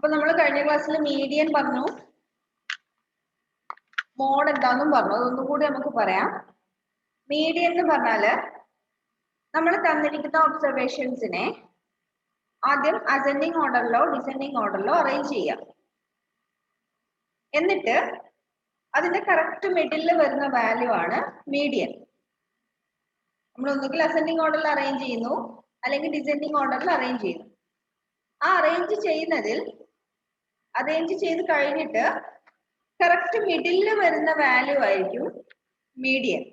അപ്പൊ നമ്മൾ കഴിഞ്ഞ ക്ലാസ്സിൽ മീഡിയൻ പറഞ്ഞു, മോഡ് എന്താണെന്നും പറഞ്ഞു. അതൊന്നും കൂടി നമുക്ക് പറയാം. മീഡിയൻ എന്ന് പറഞ്ഞാല് നമ്മൾ തന്നിരിക്കുന്ന ഒബ്സർവേഷൻസിനെ ആദ്യം അസെൻഡിങ് ഓർഡറിലോ ഡിസെൻഡിങ് ഓർഡറിലോ അറേഞ്ച് ചെയ്യാം. എന്നിട്ട് അതിന്റെ കറക്റ്റ് മിഡിലിൽ വരുന്ന വാല്യൂ ആണ് മീഡിയൻ. നമ്മൾ ഒന്നുകിൽ അസെൻഡിങ് ഓർഡറിൽ അറേഞ്ച് ചെയ്യുന്നു, അല്ലെങ്കിൽ ഡിസെൻഡിങ് ഓർഡറിൽ അറേഞ്ച് ചെയ്യുന്നു. ആ അറേഞ്ച് ചെയ്ത് കഴിഞ്ഞിട്ട് കറക്റ്റ് മിഡിലിൽ വരുന്ന വാല്യൂ ആയിരിക്കും മീഡിയൻ.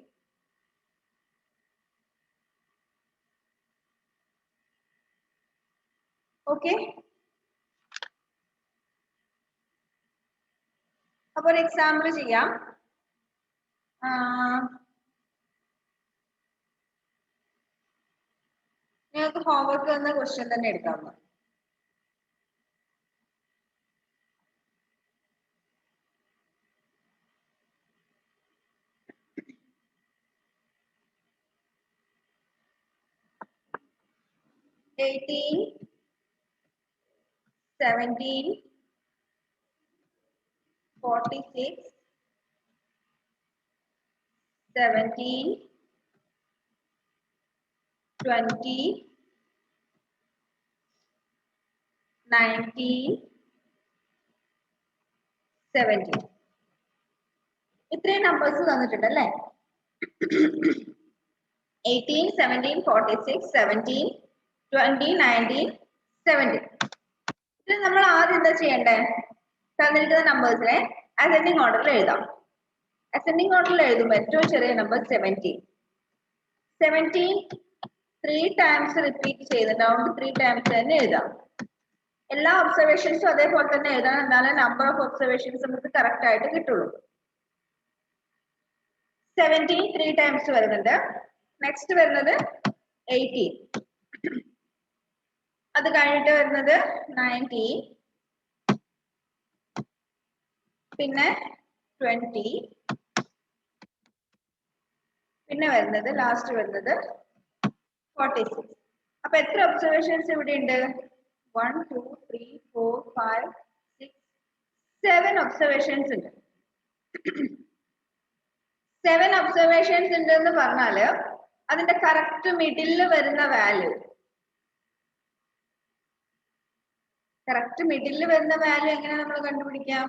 ഓക്കെ, അപ്പൊ ഒരു എക്സാമ്പിൾ ചെയ്യാം. നിങ്ങൾക്ക് ഹോംവർക്ക് എന്ന ക്വസ്റ്റ്യൻ തന്നെ എടുക്കാവുന്ന. (18, 17, 46, 17, 20, 19, 17. ഇത്രയും നമ്പേഴ്സ് തന്നിട്ടുണ്ട് അല്ലേ? 18, 17, 46, 17, 20, 19, 17. ഇത് നമ്മൾ ആദ്യം എന്താ ചെയ്യണ്ടേ? തന്നിരിക്കുന്ന നമ്പേഴ്സിനെ അസെൻഡിങ് ഓർഡറിൽ എഴുതാം. അസെൻഡിങ് ഓർഡറിൽ എഴുതുമ്പോൾ ഏറ്റവും ചെറിയ നമ്പർ 17. 17 3 ടൈംസ് റിപ്പീറ്റ് ചെയ്തിട്ടുണ്ടാവും. 3 ടൈംസ് തന്നെ എഴുതാം. എല്ലാ ഒബ്സർവേഷൻസും അതേപോലെ തന്നെ എഴുതണം, എന്നാലേ നമ്പർ ഓഫ് ഒബ്സർവേഷൻസ് നമുക്ക് കറക്റ്റ് ആയിട്ട് കിട്ടുള്ളൂ. 17 3 ടൈംസ് വരുന്നുണ്ട്. നെക്സ്റ്റ് വരുന്നത് 18, അത് കഴിഞ്ഞിട്ട് വരുന്നത് 19, പിന്നെ 20, പിന്നെ വരുന്നത് ലാസ്റ്റ് വരുന്നത് 46. അപ്പൊ എത്ര ഒബ്സർവേഷൻസ് ഇവിടെ ഉണ്ട്? 1 2 3 4 5 6 7 ഒബ്സർവേഷൻസ് ഉണ്ട്. 7 ഒബ്സർവേഷൻസ് ഉണ്ട് എന്ന് പറഞ്ഞാല് അതിന്റെ കറക്റ്റ് മിഡിലിൽ വരുന്ന വാല്യൂ എങ്ങനെ നമ്മൾ കണ്ടുപിടിക്കാം?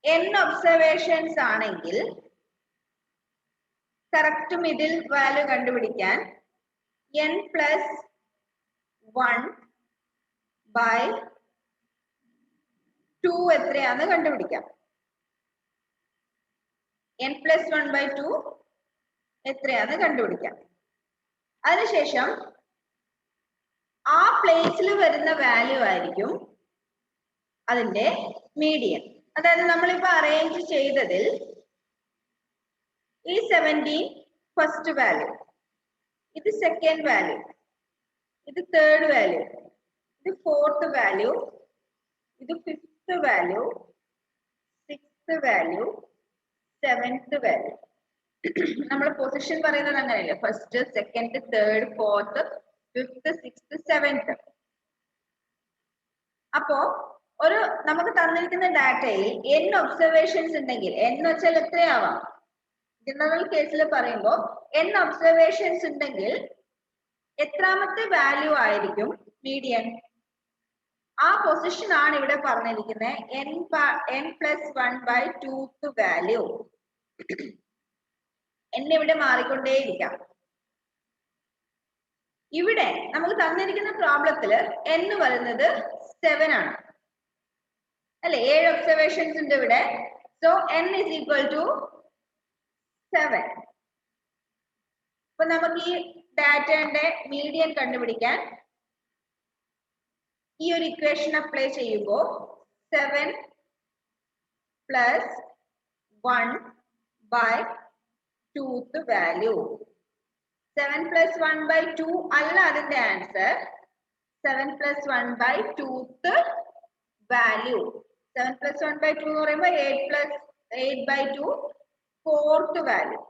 n ഒബ്സർവേഷൻസ് ആണെങ്കിൽ കറക്റ്റ് മിഡിൽ വാല്യൂ കണ്ടുപിടിക്കാൻ n plus 1/2 എത്രയാന്ന് കണ്ടുപിടിക്കാം. n plus 1/2 എത്രയാന്ന് കണ്ടുപിടിക്കാം. അതിനുശേഷം ആ പ്ലേസിൽ വരുന്ന വാല്യൂ ആയിരിക്കും അതിന്റെ മീഡിയൻ. അതായത് നമ്മളിപ്പോ അറേഞ്ച് ചെയ്തതിൽ ഈ 17 ഫസ്റ്റ് വാല്യൂ, ഇത് സെക്കൻഡ് വാല്യൂ, ഇത് തേർഡ് വാല്യൂ, ഇത് ഫോർത്ത് വാല്യൂ, ഇത് fifth value, sixth value, seventh value. നമ്മൾ പൊസിഷൻ പറയുന്നത് അങ്ങനെയല്ലേ? First, second, third, fourth, fifth, sixth, seventh. അപ്പോ നമുക്ക് തന്നിരിക്കുന്ന ഡാറ്റയിൽ n ഒബ്സർവേഷൻസ് ഉണ്ടെങ്കിൽ, n വെച്ചാൽ എത്രയാവാം? ജനറൽ കേസിൽ പറയുമ്പോൾ n ഒബ്സർവേഷൻസ് ഉണ്ടെങ്കിൽ എത്രാമത്തെ വാല്യൂ ആയിരിക്കും മീഡിയൻ? ആ പൊസിഷൻ ആണ് ഇവിടെ പറഞ്ഞിരിക്കുന്നത്. n plus 1/2 value. n ഇവിടെ മാറിക്കൊണ്ടേയിരിക്കാം. ഇവിടെ നമുക്ക് തന്നിരിക്കുന്ന പ്രോബ്ലത്തില് n വരുന്നത് 7 ആണ് അല്ലെ? 7 ഒബ്സർവേഷൻസ് ഉണ്ട് ഇവിടെ. So n is equal to 7. അപ്പൊ നമുക്ക് ഈ ഡാറ്റയുടെ മീഡിയൻ കണ്ടുപിടിക്കാൻ ഈ ഒരു ഇക്വേഷൻ അപ്ലൈ ചെയ്യുമ്പോൾ 7 plus 1/2 വാല്യൂ. 7 plus 1/2 അല്ല അതിന്റെ ആൻസർ. 7 plus 1/2 value. 7 plus 1/2 എന്ന് പറയുമ്പോൾ 8/2 ഫോർത്ത് വാല്യൂ.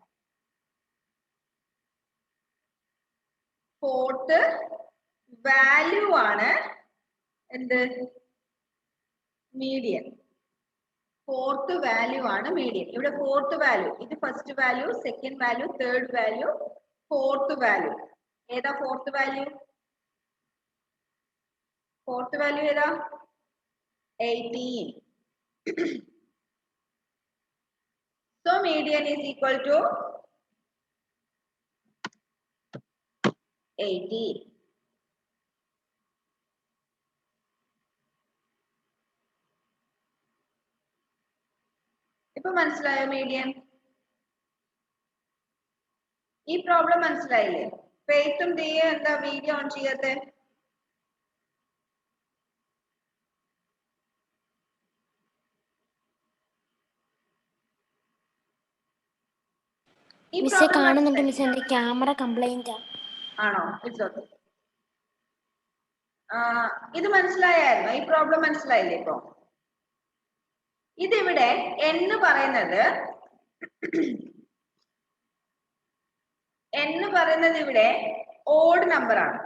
ഫോർത്ത് വാല്യൂ ആണ് എന്ത് മീഡിയൻ. ഫോർത്ത് വാല്യൂ ആണ് മീഡിയൻ. ഇവിടെ ഫോർത്ത് വാല്യൂ, ഇത് first value, second value, third value, fourth value. ഏതാ ഫോർത്ത് വാല്യൂ? ഫോർത്ത് വാല്യൂ ഏതാ? 18. So median is equal to 80. ഇപ്പൊ മനസ്സിലായോ മീഡിയൻ? ഈ പ്രോബ്ലം മനസ്സിലായില്ലേ? ഫെയ്ത്തും ദിയെ എന്താ വീഡിയോ ഓൺ ചെയ്യാത്തെ? മിസ്സേ കാണുന്നുണ്ട് മിസ്സേ, എന്റെ ക്യാമറ കംപ്ലൈന്റ് ആണോ? It's okay. ഇത് മനസ്സിലായായിരുന്നോ? ഈ പ്രോബ്ലം മനസ്സിലായില്ലേ ഇപ്പൊ? ഇതിവിടെ എന്ന് പറയുന്നത് ഇവിടെ ഓഡ് നമ്പർ ആണ്.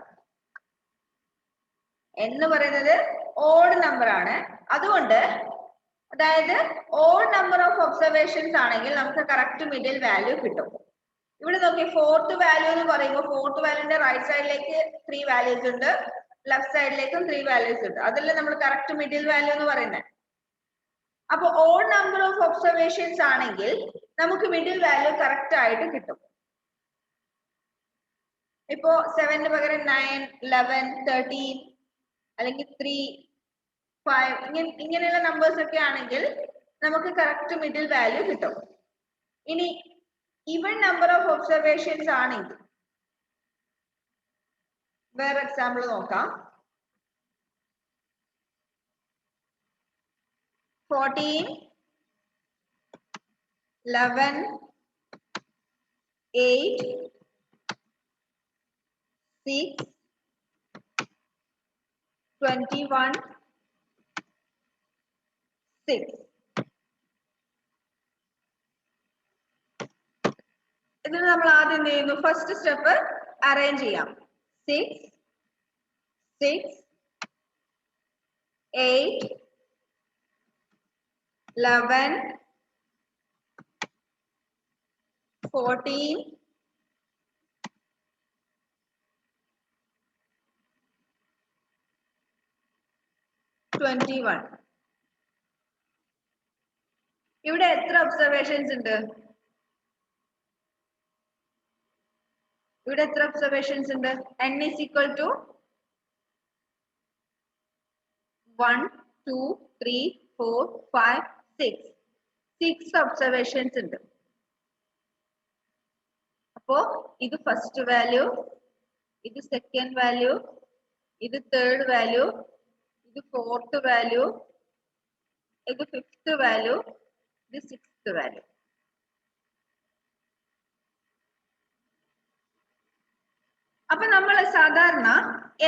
എന്ന് പറയുന്നത് ഓഡ് നമ്പർ ആണ്. അതുകൊണ്ട് അതായത് ഓഡ് നമ്പർ ഓഫ് ഒബ്സർവേഷൻസ് ആണെങ്കിൽ നമുക്ക് കറക്റ്റ് മിഡിൽ വാല്യൂ കിട്ടും. ഇവിടെ നോക്കി, ഫോർത്ത് വാല്യൂ എന്ന് പറയുമ്പോൾ ഫോർത്ത് വാല്യൂന്റെ റൈറ്റ് സൈഡിലേക്ക് 3 വാല്യൂസ് ഉണ്ട്, ലെഫ്റ്റ് സൈഡിലേക്കും 3 വാല്യൂസ് ഉണ്ട്. അതല്ലേ നമ്മൾ കറക്റ്റ് മിഡിൽ വാല്യൂ എന്ന് പറയുന്നത്. അപ്പൊ ഓഡ് നമ്പർ ഓഫ് ഒബ്സർവേഷൻസ് ആണെങ്കിൽ നമുക്ക് മിഡിൽ വാല്യൂ കറക്റ്റ് ആയിട്ട് കിട്ടും. ഇപ്പോ 7 പകരം 9, 11, 13 അല്ലെങ്കിൽ 3, 5 ഇങ്ങനെയുള്ള നമ്പേഴ്സ് ഒക്കെ ആണെങ്കിൽ നമുക്ക് കറക്റ്റ് മിഡിൽ വാല്യൂ കിട്ടും. ഇനി ഈവൻ നമ്പർ ഓഫ് ഒബ്സർവേഷൻസ് ആണെങ്കിൽ വേറെ എക്സാമ്പിൾ നോക്കാം. 14, 11, 8, 6, 21, 6. ഇതിന് നമ്മൾ ആദ്യം എന്ത് ചെയ്യുന്നു? ഫസ്റ്റ് സ്റ്റെപ്പ് അറേഞ്ച് ചെയ്യാം. 6, 6, 8, 11, 14, 21. ഇവിടെ എത്ര ഒബ്സർവേഷൻസ് ഉണ്ട്? ഇവിടെ എത്ര ഒബ്സർവേഷൻസ് ഉണ്ട്? n is equal to 1, 2, 3, 4, 5, 6. 6 observations ഉണ്ട്. അപ്പോ ഇത് ഫസ്റ്റ് വാല്യൂ, ഇത് സെക്കൻഡ് വാല്യൂ, ഇത് തേർഡ് വാല്യൂ, ഇത് ഫോർത്ത് വാല്യൂ, ഇത് ഫിഫ്ത്ത് വാല്യൂ, ഇത് സിക്സ്ത് വാല്യൂ. അപ്പൊ നമ്മൾ സാധാരണ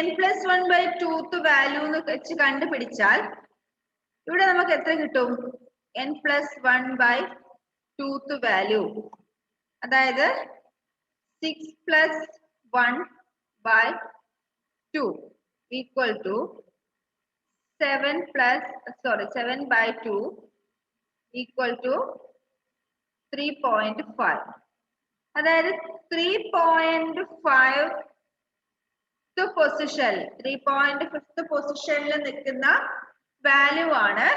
n+1/2th വാല്യൂ എന്ന് വെച്ച് കണ്ടുപിടിച്ചാൽ ഇവിടെ നമുക്ക് എത്ര കിട്ടും? n+1/2th വാല്യൂ, അതായത് 6 + 1/2 equal to 7/2 equal to 3.5. അതായത് 3.5th പൊസിഷനിൽ നിൽക്കുന്ന വാല്യൂ ആണ്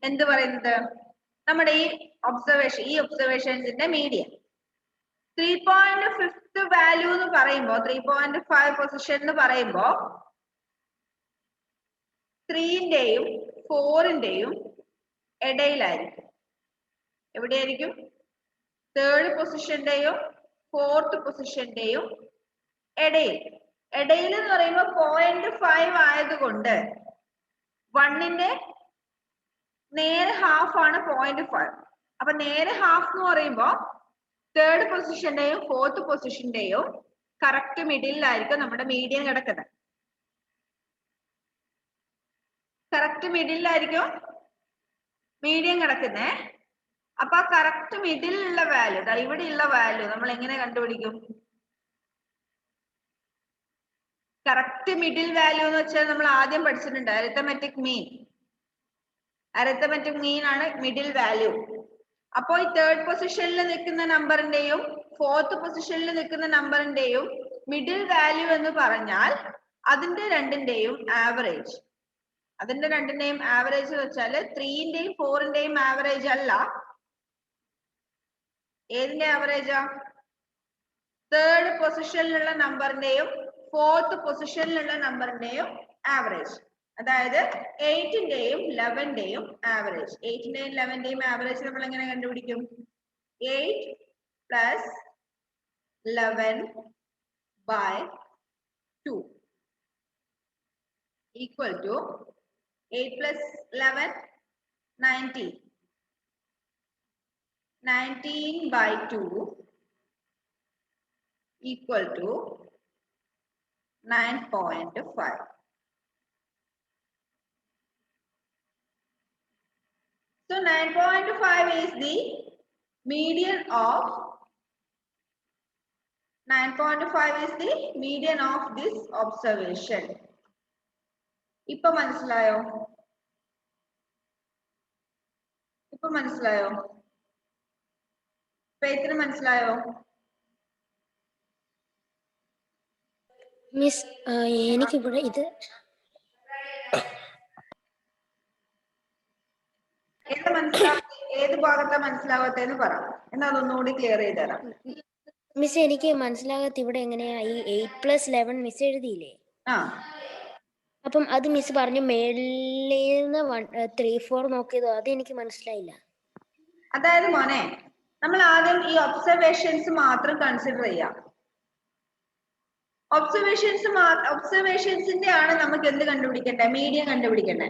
എന്ത് പറയുന്നത്? നമ്മുടെ ഈ ഒബ്സർവേഷൻസിന്റെ മീഡിയൻ. 3.5th വാല്യൂ എന്ന് പറയുമ്പോൾ 3.5 പൊസിഷൻ എന്ന് പറയുമ്പോൾ 3ന്റെയും 4ന്റെയും ഇടയിലായിരിക്കും. എവിടെയായിരിക്കും? തേർഡ് പൊസിഷന്റെയും ഫോർത്ത് പൊസിഷന്റെയും ഇടയിൽ. ഇടയിൽ എന്ന് പറയുമ്പോൾ 0.5 ആയതുകൊണ്ട് 1ന്റെ നേരെ ഹാഫ് ആണ് 0.5. അപ്പൊ നേരെ ഹാഫ് എന്ന് പറയുമ്പോൾ തേർഡ് പൊസിഷന്റെയും ഫോർത്ത് പൊസിഷന്റെയും കറക്റ്റ് മിഡിലായിരിക്കും നമ്മുടെ മീഡിയൻ കിടക്കുന്നത്. കറക്റ്റ് മിഡിലായിരിക്കും മീഡിയൻ കിടക്കുന്നേ. അപ്പൊ ആ കറക്റ്റ് മിഡിലുള്ള വാല്യൂ, ഇവിടെയുള്ള വാല്യൂ നമ്മൾ എങ്ങനെ കണ്ടുപിടിക്കും? കറക്റ്റ് മിഡിൽ വാല്യൂ എന്ന് വെച്ചാൽ നമ്മൾ ആദ്യം പഠിച്ചിട്ടുണ്ട് അരിത്തമെറ്റിക് മീൻ. അരിത്തമെറ്റിക് മീൻ ആണ് മിഡിൽ വാല്യൂ. അപ്പോൾ ഈ തേർഡ് പൊസിഷനിൽ നിൽക്കുന്ന നമ്പറിന്റെയും ഫോർത്ത് പൊസിഷനിൽ നിൽക്കുന്ന നമ്പറിന്റെയും മിഡിൽ വാല്യൂ എന്ന് പറഞ്ഞാൽ അതിന്റെ രണ്ടിന്റെയും ആവറേജ്. അതിന്റെ രണ്ടിന്റെയും ആവറേജ് എന്ന് വെച്ചാൽ 3ന്റെയും 4ന്റെയും ആവറേജ് അല്ല. ഏതിന്റെ ആവറേജാ? തേർഡ് പൊസിഷനിലുള്ള നമ്പറിന്റെയും ഫോർത്ത് പൊസിഷനിലുള്ള നമ്പറിന്റെയും ആവറേജ്. അതായത് 8ന്റെയും 11ന്റെയും ആവറേജ്. 8ന്റെയും 11ന്റെയും ആവറേജ് നമ്മൾ എങ്ങനെ കണ്ടുപിടിക്കും? 8 plus 11 by 2 equal to 8 plus 11 19. 19 by 2 equal to 9.5. So 9.5 is the median of 9.5 is the median of this observation. ഇപ്പൊ മനസ്സിലായോ? ഇപ്പൊ മനസ്സിലായോ? പേത്തിന് മനസ്സിലായോ? മിസ് എനിക്കിവിടെ ഇത് ഏത് ഭാഗത്താ മനസ്സിലാവാത്തെന്ന് പറ. എന്നാ അതൊന്നുകൂടി ക്ലിയർ ചെയ്ത് തരാം. മിസ് എനിക്ക് മനസ്സിലാകാത്ത ഇവിടെ എങ്ങനെയാ ഈ 8+11 മിസ് എഴുതിയില്ലേ? അപ്പം അത് മിസ് പറഞ്ഞു മേളിന്ന് 3, 4 നോക്കിയതോ അത് എനിക്ക് മനസ്സിലായില്ല. അതായത് മോനെ നമ്മൾ ആദ്യം ഈ ഒബ്സർവേഷൻസ് മാത്രം കൺസിഡർ ചെയ്യാം. ഒബ്സർവേഷൻസിന്റെ ആണ് നമുക്ക് എന്ത് കണ്ടുപിടിക്കണ്ടേ? മീഡിയൻ കണ്ടുപിടിക്കണ്ടേ.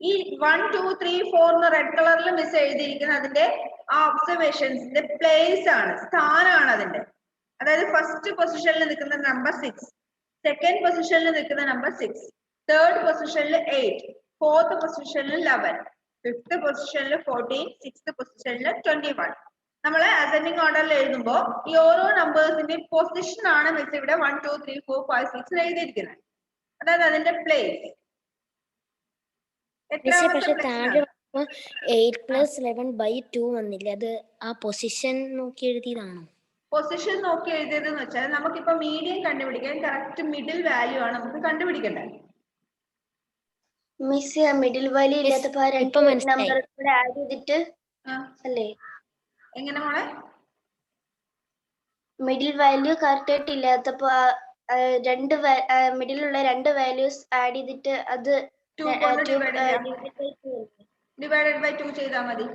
ഈ 1, 2, 3, 4 എന്ന് റെഡ് കളറിൽ മിസ് എഴുതിയിരിക്കുന്ന അതിന്റെ ആ ഒബ്സർവേഷൻസിന്റെ പ്ലേസ് ആണ്, സ്ഥാനമാണ് അതിന്റെ. അതായത് ഫസ്റ്റ് പൊസിഷനിൽ നിൽക്കുന്ന നമ്പർ 6, സെക്കൻഡ് പൊസിഷനിൽ നിൽക്കുന്ന നമ്പർ 6, തേർഡ് പൊസിഷനിൽ 8, ഫോർത്ത് പൊസിഷനിൽ 11, ഫിഫ്ത്ത് പൊസിഷനിൽ 14, സിക്സ്ത് പൊസിഷനിൽ 21. നമ്മൾ അസെൻഡിങ് ഓർഡറിൽ എഴുതുമ്പോൾ ഈ ഓരോ നമ്പേഴ്സിന്റെ പൊസിഷൻ ആണ് മിസ് ഇവിടെ 1, 2, 3, 4, 5, 6 എഴുതിയിരിക്കുന്നത്. അതായത് അതിന്റെ പ്ലേസ്. പക്ഷെ താഴെ 8+11/2 വന്നില്ല. അത് ആ പൊസിഷൻ നോക്കി എഴുതിയതാണോ? പൊസിഷൻ നോക്കി എഴുതിയതെന്ന് വെച്ചാൽ നമുക്കിപ്പോ മീഡിയൻ കണ്ടുപിടിക്കാൻ കറക്റ്റ് മിഡിൽ വാല്യൂ ആണ് നമുക്ക് കണ്ടുപിടിക്കേണ്ടത്. മിസ് മിഡിൽ വാല്യൂ ഇല്ലാത്തപ്പോ രണ്ട് നമ്പർ കൂടെ ആഡ് ചെയ്തിട്ട് അല്ലേ? എങ്ങനെ മോളെ? മിഡിൽ വാല്യൂ കറക്റ്റ് ആയിട്ട് ഇല്ലാത്തപ്പോ രണ്ട് മിഡിലുള്ള രണ്ട് വാല്യൂസ് ആഡ് ചെയ്തിട്ട് അത് ഡിവൈഡഡ് ബൈ 2 ചെയ്താൽ മതി.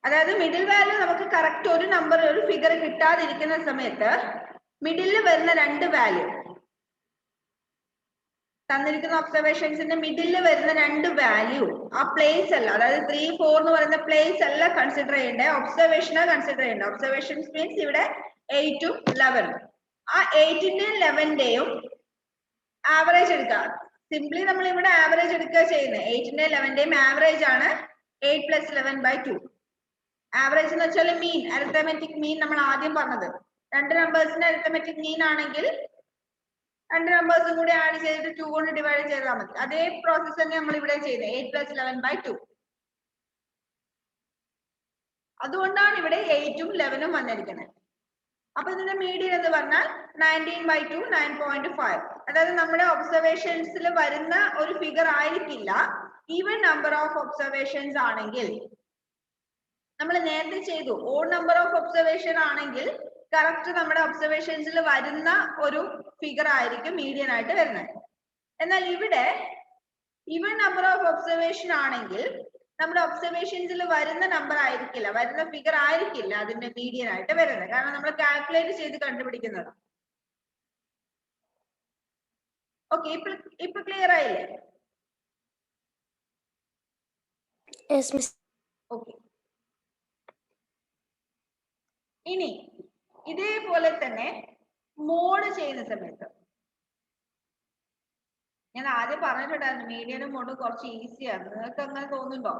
അതായത് മിഡിൽ വാല്യൂ നമുക്ക് കറക്റ്റ് ഒരു നമ്പർ ഒരു ഫിഗർ കിട്ടാതിരിക്കുന്ന സമയത്ത് മിഡിലിൽ വരുന്ന രണ്ട് വാല്യൂ തന്നിരിക്കുന്ന ഒബ്സർവേഷൻസിന്റെ മിഡിലിൽ വരുന്ന രണ്ട് വാല്യൂ ആ പ്ലേസ് അല്ല, അതായത് 3, 4 എന്ന് പറയുന്ന പ്ലേസ് അല്ല കൺസിഡർ ചെയ്യേണ്ടത്, ഒബ്സർവേഷനാ കൺസിഡർ ചെയ്യേണ്ടത്. ഒബ്സർവേഷൻസ് മീൻസ് ഇവിടെ 8 ഉം 11. ആ 8ന്റെയും 11ന്റെയും ആവറേജ് എടുക്കാം. സിംപ്ലി നമ്മൾ ഇവിടെ ആവറേജ് എടുക്കുക ചെയ്യുന്നത്. 8ന്റെയും 11ന്റെയും ആവറേജ് ആണ് 8+11/2. ആവറേജ് എന്ന് വെച്ചാൽ മീൻ, അരിത്തമെറ്റിക് മീൻ നമ്മൾ ആദ്യം പറഞ്ഞത്. രണ്ട് നമ്പേഴ്സിന്റെ അരിത്തമെറ്റിക് മീൻ ആണെങ്കിൽ രണ്ട് നമ്പേഴ്സും കൂടി ആഡ് ചെയ്തിട്ട് 2 കൊണ്ട് ഡിവൈഡ് ചെയ്താൽ മതി. അതേ പ്രോസസ് തന്നെ നമ്മൾ ഇവിടെ ചെയ്യുന്നത് 8+11/2. അതുകൊണ്ടാണ് ഇവിടെ 8 ഉം 11 ഉം വന്നിരിക്കുന്നത്. അപ്പൊ ഇതിന്റെ മീഡിയൻ എന്ന് പറഞ്ഞാൽ 19/2 9.5. അതായത് നമ്മുടെ ഒബ്സർവേഷൻസിൽ വരുന്ന ഒരു ഫിഗർ ആയിരിക്കില്ല. ഈവൻ നമ്പർ ഓഫ് ഒബ്സർവേഷൻസ് ആണെങ്കിൽ നമ്മൾ നേരത്തെ ചെയ്തു. ഓഡ് നമ്പർ ഓഫ് ഒബ്സർവേഷൻ ആണെങ്കിൽ കറക്റ്റ് നമ്മുടെ ഒബ്സർവേഷൻസിൽ വരുന്ന ഒരു ഫിഗർ ആയിരിക്കും മീഡിയൻ ആയിട്ട് വരുന്നത്. എന്നാൽ ഇവിടെ ഈവൻ നമ്പർ ഓഫ് ഒബ്സർവേഷൻ ആണെങ്കിൽ നമ്മുടെ ഒബ്സർവേഷൻസിൽ വരുന്ന നമ്പർ ആയിരിക്കില്ല, വരുന്ന ഫിഗർ ആയിരിക്കില്ല അതിന്റെ മീഡിയൻ ആയിട്ട് വരുന്നത്. കാരണം നമ്മൾ കാൽക്കുലേറ്റ് ചെയ്ത് കണ്ടുപിടിക്കുന്നതാണ്. ഓക്കെ, ഇപ്പൊ ക്ലിയർ ആയില്ലേ? ഓക്കെ. ഇനി ഇതേപോലെ തന്നെ മോഡ് ചെയ്യുന്ന സമയത്ത് ഞാൻ ആദ്യം പറഞ്ഞിട്ടുണ്ടായിരുന്നു മീഡിയനും മോഡും കുറച്ച് ഈസിയാണ്. നിങ്ങൾക്ക് അങ്ങനെ തോന്നുന്നുണ്ടോ?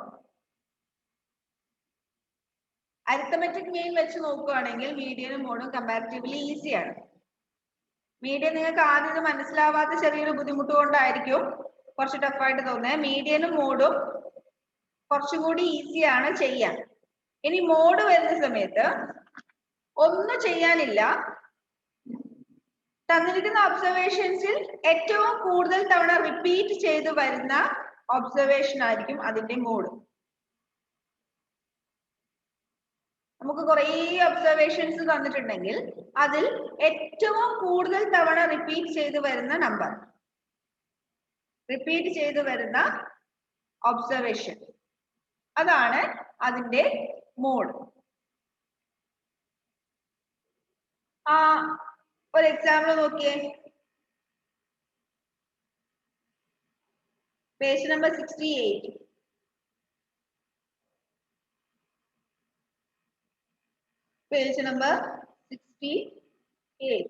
അരിത്തമെറ്റിക് മീൻ വെച്ച് നോക്കുകയാണെങ്കിൽ മീഡിയനും മോഡും കമ്പാരിറ്റീവ്ലി ഈസിയാണ്. മീഡിയൻ നിങ്ങൾക്ക് ആദ്യം ഇത് മനസ്സിലാവാത്ത ചെറിയൊരു ബുദ്ധിമുട്ട് കൊണ്ടായിരിക്കും കുറച്ച് ടഫായിട്ട് തോന്നുന്നത്. മീഡിയനും മോഡും കുറച്ചും കൂടി ഈസിയാണ് ചെയ്യാൻ. ഇനി മോഡ് വരുന്ന സമയത്ത് ഒന്നും ചെയ്യാനില്ല. തന്നിരിക്കുന്ന ഒബ്സർവേഷൻസിൽ ഏറ്റവും കൂടുതൽ തവണ റിപ്പീറ്റ് ചെയ്ത് വരുന്ന ഒബ്സർവേഷൻ ആയിരിക്കും അതിന്റെ മോഡ്. നമുക്ക് കുറേ ഒബ്സർവേഷൻസ് തന്നിട്ടുണ്ടെങ്കിൽ അതിൽ ഏറ്റവും കൂടുതൽ തവണ റിപ്പീറ്റ് ചെയ്ത് വരുന്ന നമ്പർ, റിപ്പീറ്റ് ചെയ്ത് വരുന്ന ഒബ്സർവേഷൻ, അതാണ് അതിന്റെ മോഡ്. ഒരു എക്സാമ്പിൾ നോക്കിയേ. Page number 68. Page number 68.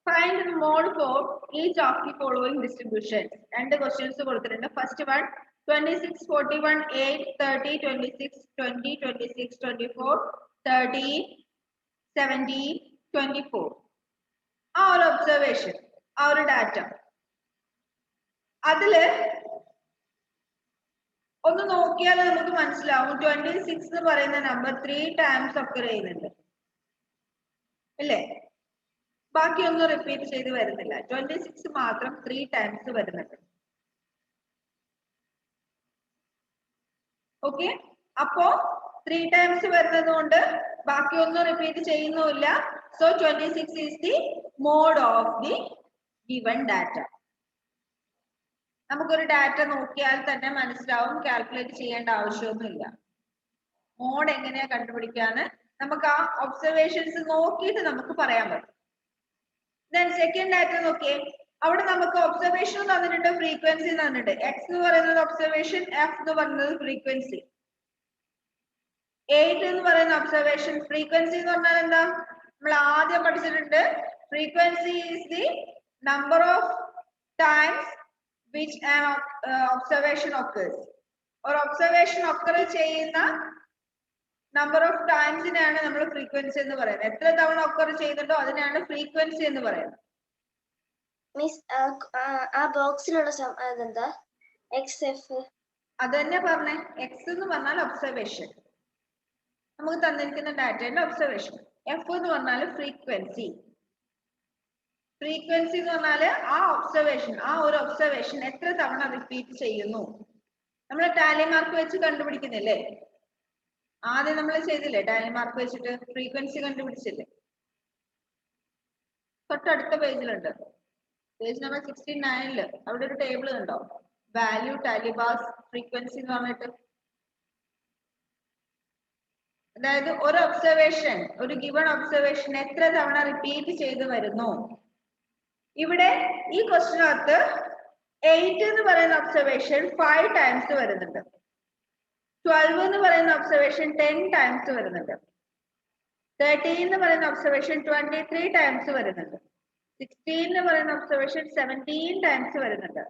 Find the mode for each of the following distributions. And the questions കൊടുത്തിട്ടുണ്ട്. First one 26, 41, 8, 30, 26, 20, 26, 24, 13, 17, 24. ആ ഒരു ഒബ്സർവേഷൻ, ആ ഒരു ഡാറ്റ, അതില് ഒന്ന് നോക്കിയാൽ നമുക്ക് മനസ്സിലാവും 26 എന്ന് പറയുന്ന നമ്പർ 3 ടൈംസ് ഒക്കെ ചെയ്യുന്നുണ്ട് അല്ലേ? ബാക്കിയൊന്നും റിപ്പീറ്റ് ചെയ്ത് വരുന്നില്ല. 26 മാത്രം 3 ടൈംസ് വരുന്നുണ്ട്. ഓക്കെ, അപ്പോ 3 ടൈംസ് വരുന്നത് കൊണ്ട് ബാക്കിയൊന്നും റിപ്പീറ്റ് ചെയ്യുന്നുമില്ല. So 26 is the mode of the given data. നമുക്കൊരു ഡാറ്റ നോക്കിയാൽ തന്നെ മനസ്സിലാവും, കാൽക്കുലേറ്റ് ചെയ്യേണ്ട ആവശ്യമൊന്നുമില്ല. മോഡ് എങ്ങനെയാ കണ്ടുപിടിക്കാന്ന് നമുക്ക് ആ ഒബ്സർവേഷൻസ് നോക്കിയിട്ട് നമുക്ക് പറയാൻ പറ്റും. ദെൻ സെക്കൻഡ് ഡാറ്റ നോക്കിയേ. അവിടെ നമുക്ക് ഒബ്സർവേഷൻ തന്നിട്ടുണ്ട്, ഫ്രീക്വൻസി തന്നിട്ടുണ്ട്. എക്സ് എന്ന് പറയുന്നത് ഒബ്സർവേഷൻ, എഫ് എന്ന് പറയുന്നത് ഫ്രീക്വൻസി. 8 എന്ന് പറയുന്ന ഒബ്സർവേഷൻ, ഫ്രീക്വൻസി എന്ന് പറഞ്ഞാൽ എന്താ? നമ്മൾ ആദ്യം പഠിച്ചിട്ടുണ്ട്. Frequency is the number of times which an observation occurs. ഒരു ഒബ്സർവേഷൻ ഒക്കർ ചെയ്യുന്ന നമ്പർ ഓഫ് ടൈംസിനെയാണ് നമ്മൾ ഫ്രീക്വൻസി എന്ന് പറയുന്നത്. എത്ര തവണ ഒക്കർ ചെയ്യുന്നുണ്ടോ അതിനെയാണ് ഫ്രീക്വൻസി എന്ന് പറയുന്നത്. മിസ് ആ ബോക്സിലുള്ള എന്താ എക്സ് എഫ്? അത് തന്നെ പറഞ്ഞേ. എക്സ് എന്ന് പറഞ്ഞാൽ ഒബ്സർവേഷൻ, നമുക്ക് തന്നിരിക്കുന്ന ഡാറ്റയുടെ ഒബ്സർവേഷൻ. എഫ് എന്ന് പറഞ്ഞാൽ ഫ്രീക്വൻസി. ഫ്രീക്വൻസി എന്ന് പറഞ്ഞാല് ആ ഒബ്സർവേഷൻ, ആ ഒരു ഒബ്സർവേഷൻ എത്ര തവണ റിപ്പീറ്റ് ചെയ്യുന്നു. നമ്മൾ ടാലി മാർക്ക് വെച്ച് കണ്ടുപിടിക്കുന്നില്ലേ? ആദ്യം നമ്മൾ ചെയ്തില്ലേ ടാലി മാർക്ക് വെച്ചിട്ട് ഫ്രീക്വൻസി കണ്ടുപിടിച്ചില്ലേ? തൊട്ടടുത്ത പേജിലുണ്ട്, പേജ് നമ്പർ 69 അവിടെ ഒരു ടേബിൾ ഉണ്ടോ? വാല്യൂ ടാലി ബാസ് ഫ്രീക്വൻസി എന്ന് പറഞ്ഞിട്ട്. അതായത് ഒരു ഒബ്സർവേഷൻ, ഒരു ഗിവൺ ഒബ്സർവേഷൻ എത്ര തവണ റിപ്പീറ്റ് ചെയ്ത് വരുന്നു. ഇവിടെ ഈ ക്വസ്റ്റിനകത്ത് 8 എന്ന് പറയുന്ന ഒബ്സർവേഷൻ 5 ടൈംസ് വരുന്നുണ്ട്. 12 എന്ന് പറയുന്ന ഒബ്സർവേഷൻ 10 ടൈംസ് വരുന്നുണ്ട്. 13 എന്ന് പറയുന്ന ഒബ്സർവേഷൻ 23 ടൈംസ് വരുന്നുണ്ട്. 16 എന്ന് പറയുന്ന ഒബ്സർവേഷൻ 17 ടൈംസ് വരുന്നുണ്ട്.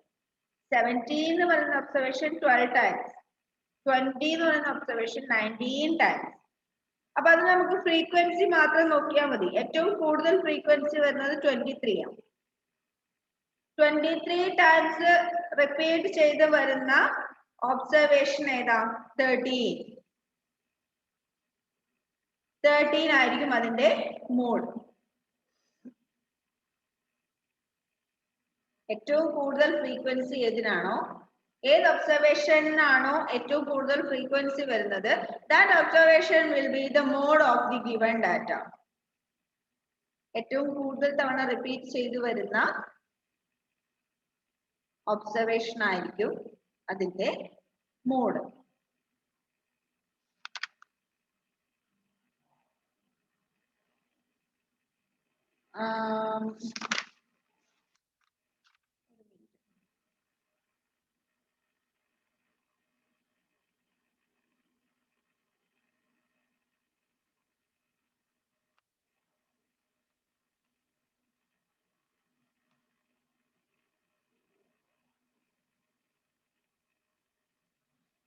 17 എന്ന് പറയുന്ന ഒബ്സർവേഷൻ 12 ടൈംസ്. 20 എന്ന് പറയുന്ന ഒബ്സർവേഷൻ 19 ടൈംസ്. അപ്പൊ അത് നമുക്ക് ഫ്രീക്വൻസി മാത്രം നോക്കിയാൽ മതി. ഏറ്റവും കൂടുതൽ ഫ്രീക്വൻസി വരുന്നത് 23 ആണ്. 23 ടൈംസ് റിപ്പീറ്റ് ചെയ്ത് വരുന്ന ഒബ്സർവേഷൻ ഏതാ? 13 ആയിരിക്കും അതിന്റെ മോഡ്. ഏറ്റവും കൂടുതൽ ഫ്രീക്വൻസി ഏതിനാണോ, ഏത് ഒബ്സർവേഷനാണോ ഏറ്റവും കൂടുതൽ ഫ്രീക്വൻസി വരുന്നത്, that observation will be the mode of the given data. ഏറ്റവും കൂടുതൽ തവണ റിപ്പീറ്റ് ചെയ്തു വരുന്ന ഒബ്സർവേഷൻ ആയിരിക്കും അതിന്റെ മോഡ്.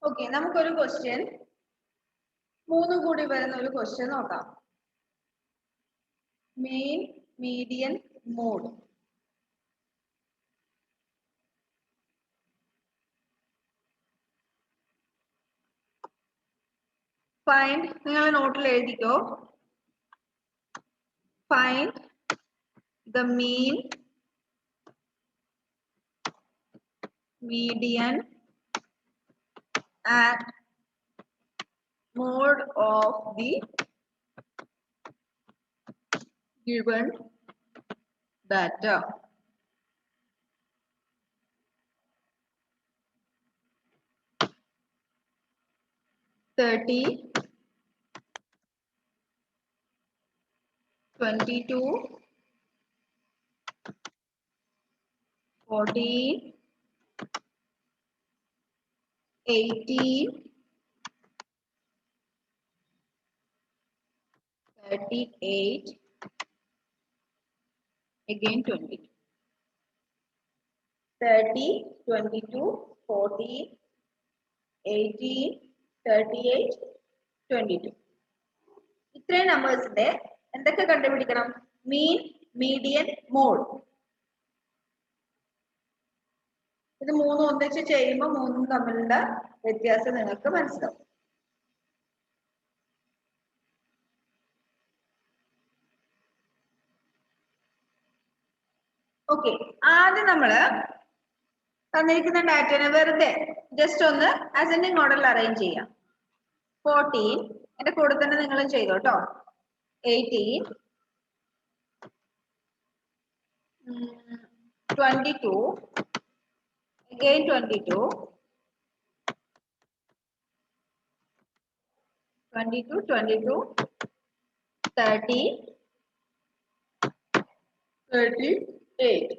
ഓക്കെ, നമുക്കൊരു ക്വസ്റ്റ്യൻ 3 കൂടി വരുന്ന ഒരു ക്വസ്റ്റ്യൻ നോക്കാം. Main, median, mode. Find, നിങ്ങൾ നോട്ടിൽ എഴുതിക്കോ. Find the mean, median and mode of the given data. Thirty, 22, 14, 18, 38, again 20. 30, 22, 14, 18, 38, 22. ഇത്രയും നമ്പേഴ്സിന്റെ എന്തൊക്കെ കണ്ടുപിടിക്കണം? മീൻ, മീഡിയൻ, മോഡ്. ഇത് മൂന്നും ഒന്നിച്ച് ചെയ്യുമ്പോൾ മൂന്നും തമ്മിലുള്ള വ്യത്യാസം നിങ്ങൾക്ക് മനസ്സിലാവും. ഓക്കെ, ആദ്യം നമ്മള് തന്നിരിക്കുന്ന ഡാറ്റനെ വെറുതെ ജസ്റ്റ് ഒന്ന് അസെൻഡിങ് ഓർഡറിൽ അറേഞ്ച് ചെയ്യാം. 14, എന്റെ കൂടെ തന്നെ നിങ്ങളും ചെയ്തോ കേട്ടോ. 18, 22, again 22, 22, 22, 30, 38.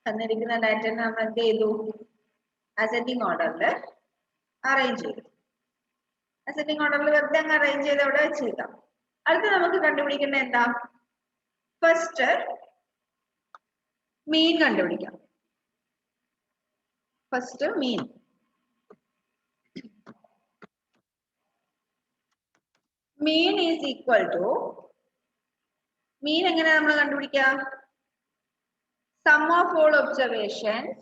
തന്നിരിക്കുന്ന ഡാറ്റനെ നമ്മൾ എന്ത് ചെയ്തു? അസെൻഡിങ് ഓർഡറിൽ അറേഞ്ച് ചെയ്തു. അസെൻഡിങ് ഓർഡറിൽ വെറുതെ അങ്ങ് അറേഞ്ച് ചെയ്ത് അവിടെ വെച്ചേക്കാം. അടുത്ത നമുക്ക് കണ്ടുപിടിക്കേണ്ട എന്താ? ഫസ്റ്റ് മീൻ കണ്ടുപിടിക്കാം. First mean. Mean is equal to, mean എങ്ങനെ നമ്മൾ കണ്ടുപിടിക്കാം? Sum of all observations,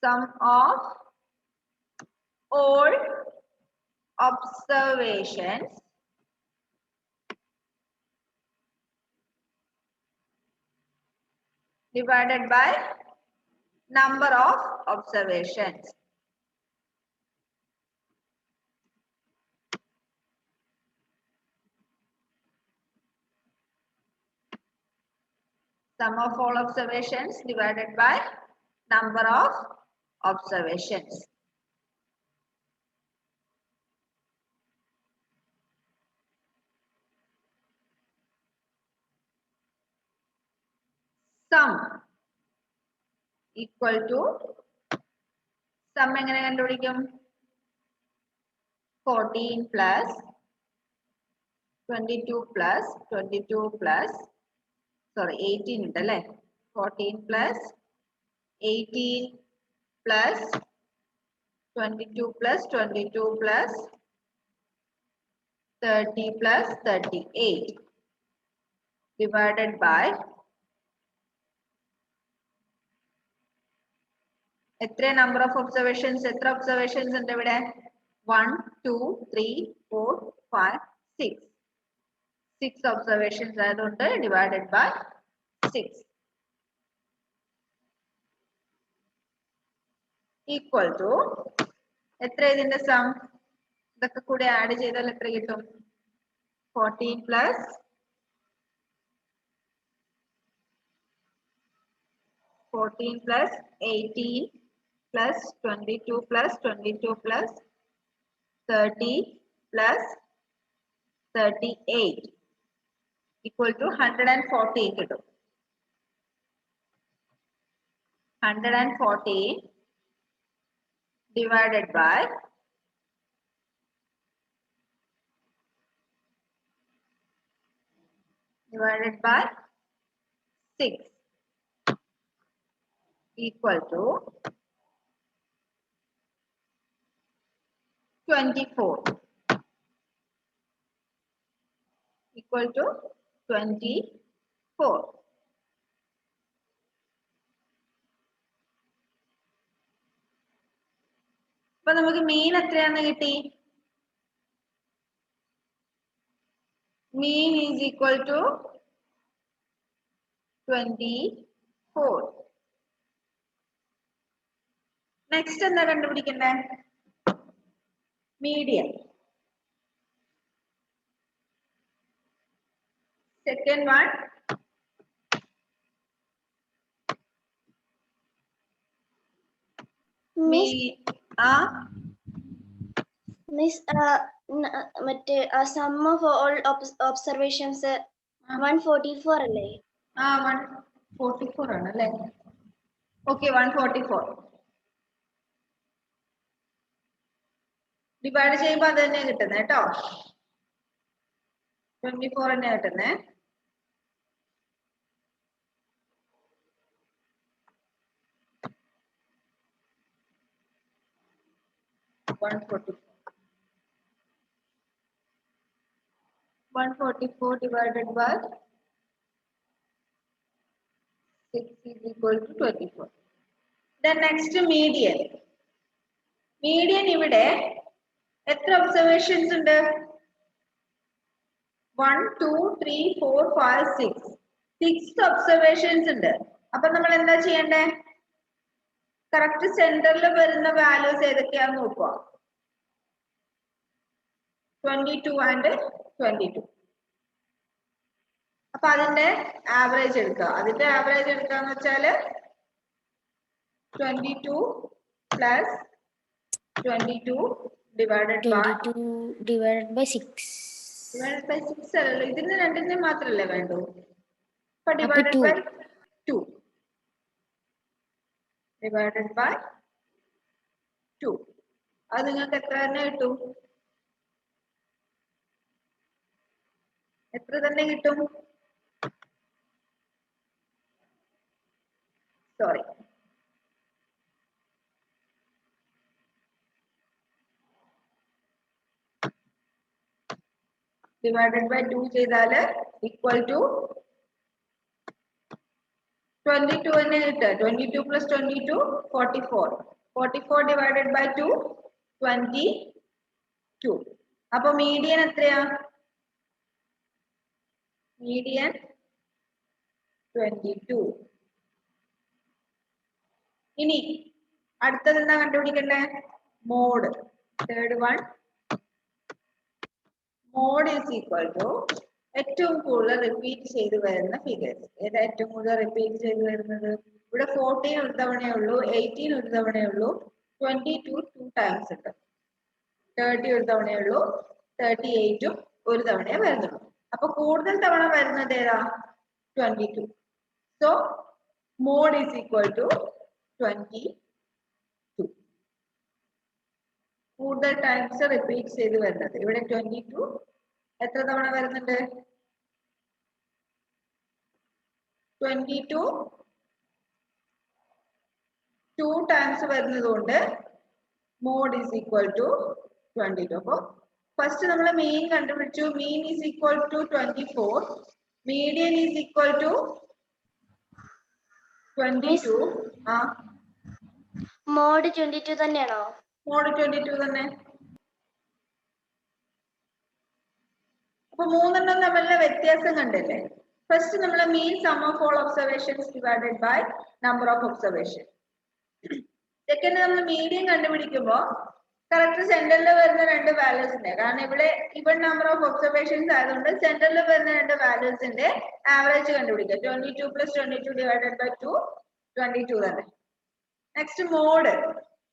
sum of all observations divided by number of observations. Sum of all observations divided by number of observations. Sum equal to, sum എങ്ങനെ കണ്ടുപിടിക്കും? 14 plus 22 plus 22 plus, sorry 18 ഉണ്ടല്ലേ. 14 plus 18 plus 22 plus 22 plus 30 plus 38 divided by എത്ര number of observations? എത്ര observations ഉണ്ട് ഇവിടെ? 1, 2, 3, 4, 5, 6. 6 observations ആയതുകൊണ്ട് divided by 6 equal to, എത്ര ഇതിന്റെ സം? ഇതൊക്കെ കൂടി ആഡ് ചെയ്താൽ എത്ര കിട്ടും? 14 plus 14 plus 18 plus 22 plus 22 plus 30 plus 38 equal to 140 കിട്ടും. 140 divided by 6 equal to 24. Equal to 24. അപ്പൊ നമുക്ക് മീൻ എത്രയാന്ന് കിട്ടി? Mean is equal to 24. Next എന്താ കണ്ടുപിടിക്കണ്ടേ? മീഡിയൻ. സെക്കൻഡ് വൺ മറ്റേ സം ഓഫ് ഓൾ ഒബ്സർവേഷൻസ് 144 അല്ലേ? 144 ആണ് അല്ലേ? ഓക്കെ, 144 ഡിവൈഡ് ചെയ്യുമ്പോ അത് തന്നെയാണ് കിട്ടുന്നത് കേട്ടോ. 24 തന്നെയാണ് കിട്ടുന്നത്. $144 divided by 6 is equal to 24. Then next median. Median ഇവിടെ എത്ര ഒബ്സർവേഷൻസ് ഉണ്ട്? 1 2 3 4 5 6 6 ഒബ്സർവേഷൻസ് ഉണ്ട്. അപ്പൊ നമ്മൾ എന്താ ചെയ്യണ്ടേ? കറക്റ്റ് സെന്ററിൽ വരുന്ന വാല്യൂസ് ഏതൊക്കെയാന്ന് നോക്കുക. 22 and 22. അപ്പൊ അതിന്റെ ആവറേജ് എടുക്കുക. അതിന്റെ ആവറേജ് എടുക്കാന്ന് വെച്ചാല് 22 plus 22 divided by 22 divided by 6. Divided by 6 അല്ലല്ലോ, ഇതിന് രണ്ടിനെ മാത്രല്ലേ വേണ്ടൂ. അപ്പൊ അപ്പൊ divided 2. by 2 divided by 2. അത് നിങ്ങൾക്ക് എത്ര തന്നെ കിട്ടും? എത്ര തന്നെ കിട്ടും? സോറി, divided by 2 ചെയ്താല് equal to 22 തന്നെ കിട്ടുക. 22 plus 22 44. 44 divided by 2 22. അപ്പൊ മീഡിയൻ എത്രയാ? മീഡിയൻ 22. ഇനി അടുത്തത് എന്താ കണ്ടുപിടിക്കണ്ടേ? Mode. Third one, mode is equal to ഏറ്റവും കൂടുതൽ റിപ്പീറ്റ് ചെയ്ത് വരുന്ന ഫിഗേഴ്സ്. ഏതാ ഏറ്റവും കൂടുതൽ റിപ്പീറ്റ് ചെയ്ത് വരുന്നത്? ഇവിടെ 14 ഒരു തവണയേ ഉള്ളൂ, 18 ഒരു തവണയേ ഉള്ളൂ, 22 2 ടൈംസ് ഉണ്ട്, 30 ഒരു തവണയേ ഉള്ളൂ, 38ഉം ഒരു തവണയേ വരുന്നുള്ളൂ. അപ്പൊ കൂടുതൽ തവണ വരുന്നത് ഏതാ? 22. So mode is equal to 22. കൂടുതൽ ടൈംസ് റിപ്പീറ്റ് ചെയ്ത് വരുന്നത്. ഇവിടെ 22 എത്ര തവണ വരുന്നുണ്ട്? 22 2 ടൈംസ് വരുന്നത് കൊണ്ട് മോഡ് ഈസ് ഈക്വൽ ടു 22. അപ്പൊ ഫസ്റ്റ് നമ്മൾ മീൻ കണ്ടുപിടിച്ചു. Mean is equal to 24. Median is equal to 22. Mode 22 തന്നെയാണോ? മോഡ് 22 തന്നെ. അപ്പൊ മൂന്നെണ്ണം തമ്മിലുള്ള വ്യത്യാസം കണ്ടില്ലേ? ഫസ്റ്റ് നമ്മൾ mean sum of all observations divided by number of observation. Second നമ്മൾ മീഡിയൻ കണ്ടുപിടിക്കുമ്പോ കറക്റ്റ് സെന്ററിൽ വരുന്ന രണ്ട് വാല്യൂസിന്റെ, കാരണം ഇവിടെ ഈവൻ നമ്പർ ഓഫ് ഒബ്സർവേഷൻസ് ആയതുകൊണ്ട് സെന്ററിൽ വരുന്ന രണ്ട് വാല്യൂസിന്റെ ആവറേജ് കണ്ടുപിടിക്കുക. 22 plus 22 divided by 2 22 തന്നെ. നെക്സ്റ്റ് മോഡ്,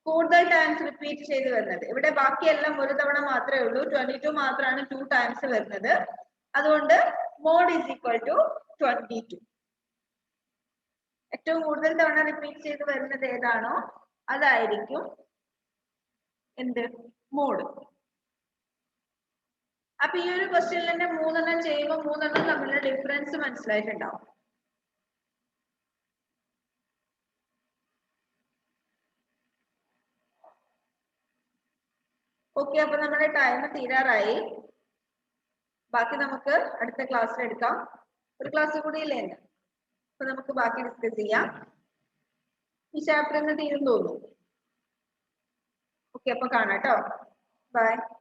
കൂടുതൽ ടൈംസ് റിപ്പീറ്റ് ചെയ്ത് വരുന്നത്. ഇവിടെ ബാക്കിയെല്ലാം ഒരു തവണ മാത്രമേ ഉള്ളൂ, 22 മാത്രമാണ് 2 ടൈംസ് വരുന്നത്. അതുകൊണ്ട് മോഡ് ഈസ് ഈക്വൽ ടു 22. ഏറ്റവും കൂടുതൽ തവണ റിപ്പീറ്റ് ചെയ്ത് വരുന്നത് ഏതാണോ അതായിരിക്കും എന്ത്? മോഡ്. അപ്പൊ ഈ ഒരു ക്വസ്റ്റ്യനിൽ തന്നെ മൂന്നെണ്ണം ചെയ്യുമ്പോൾ മൂന്നെണ്ണം തമ്മിലുള്ള ഡിഫറൻസ് മനസ്സിലായിട്ടുണ്ടാവും. ഓക്കെ, അപ്പൊ നമ്മുടെ ടൈം തീരാറായി. ബാക്കി നമുക്ക് അടുത്ത ക്ലാസ്സിൽ എടുക്കാം. ഒരു ക്ലാസ് കൂടി ഇല്ലേ? അപ്പൊ നമുക്ക് ബാക്കി ഡിസ്കസ് ചെയ്യാം. ഈ ചാപ്റ്റർ ഇന്ന് തീരും തോന്നുന്നു. ഓക്കെ, അപ്പൊ കാണാം കേട്ടോ. ബൈ.